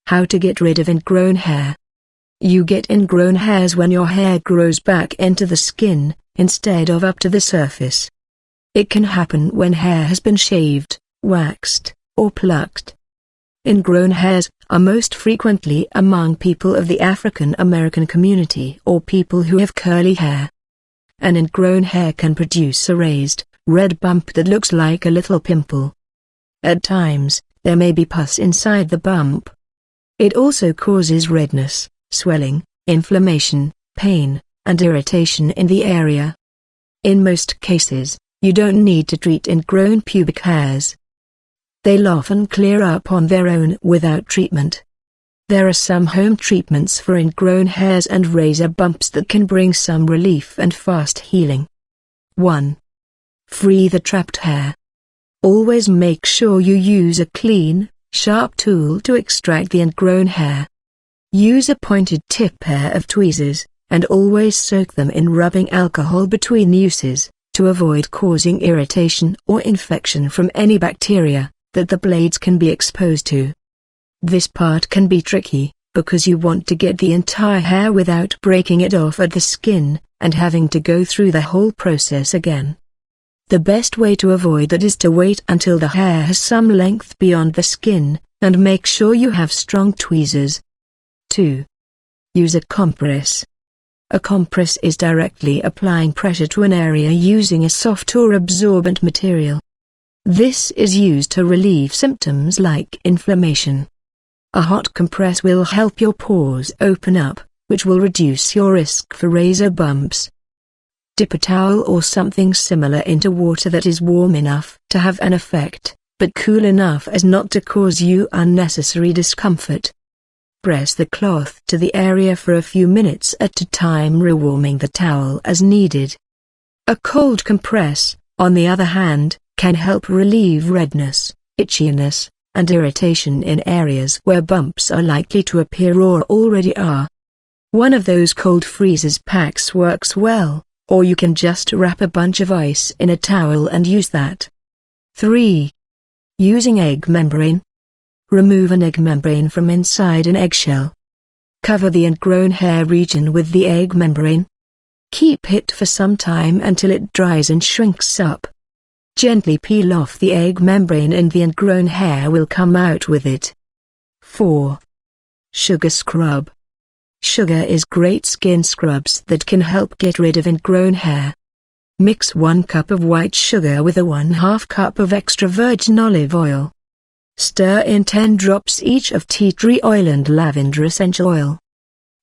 How to get rid of ingrown hair. You get ingrown hairs when your hair grows back into the skin, instead of up to the surface. It can happen when hair has been shaved, waxed, or plucked. Ingrown hairs are most frequently among people of the African American community or people who have curly hair. An ingrown hair can produce a raised, red bump that looks like a little pimple. At times, there may be pus inside the bump. It also causes redness, swelling, inflammation, pain, and irritation in the area. In most cases, you don't need to treat ingrown pubic hairs. They'll often clear up on their own without treatment. There are some home treatments for ingrown hairs and razor bumps that can bring some relief and fast healing. 1. Free the trapped hair. Always make sure you use a clean, sharp tool to extract the ingrown hair. Use a pointed tip pair of tweezers, and always soak them in rubbing alcohol between uses, to avoid causing irritation or infection from any bacteria that the blades can be exposed to. This part can be tricky, because you want to get the entire hair without breaking it off at the skin, and having to go through the whole process again. The best way to avoid that is to wait until the hair has some length beyond the skin, and make sure you have strong tweezers. 2. Use a compress. A compress is directly applying pressure to an area using a soft or absorbent material. This is used to relieve symptoms like inflammation. A hot compress will help your pores open up, which will reduce your risk for razor bumps. Dip a towel or something similar into water that is warm enough to have an effect, but cool enough as not to cause you unnecessary discomfort. Press the cloth to the area for a few minutes at a time, rewarming the towel as needed. A cold compress, on the other hand, can help relieve redness, itchiness, and irritation in areas where bumps are likely to appear or already are. One of those cold freezers packs works well, or you can just wrap a bunch of ice in a towel and use that. 3. Using egg membrane. Remove an egg membrane from inside an eggshell. Cover the ingrown hair region with the egg membrane. Keep it for some time until it dries and shrinks up. Gently peel off the egg membrane and the ingrown hair will come out with it. 4. Sugar scrub. Sugar is great skin scrubs that can help get rid of ingrown hair. Mix 1 cup of white sugar with a 1/2 cup of extra virgin olive oil. Stir in 10 drops each of tea tree oil and lavender essential oil.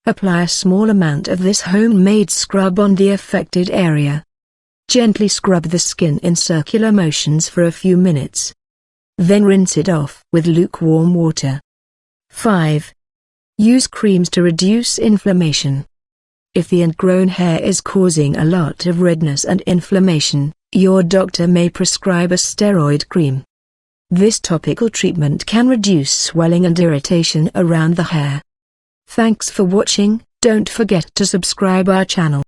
Apply a small amount of this homemade scrub on the affected area. Gently scrub the skin in circular motions for a few minutes. Then rinse it off with lukewarm water. 5. Use creams to reduce inflammation. If the ingrown hair is causing a lot of redness and inflammation, your doctor may prescribe a steroid cream. This topical treatment can reduce swelling and irritation around the hair. Thanks for watching. Don't forget to subscribe our channel.